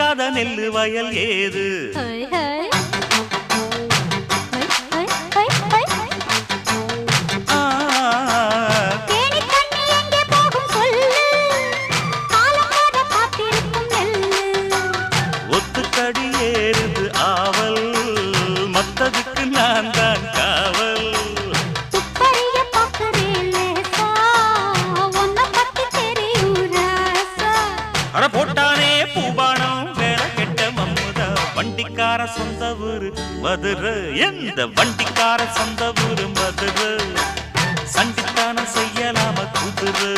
விதைக்காத நெல்லு வயல் ஏது ஒத்துக்கடி ஏறுது ஆவல் மத்ததுக்கு நான் தான் காவல் அட போட்டானே பூபானம் வேலை கெட்ட மம்முதா வண்டிக்கார சொந்த ஊரு மதுரை எந்த வண்டிக்கார சொந்த ஊரு மதுரை சண்டித்தானம் செய்யலாம குதிரை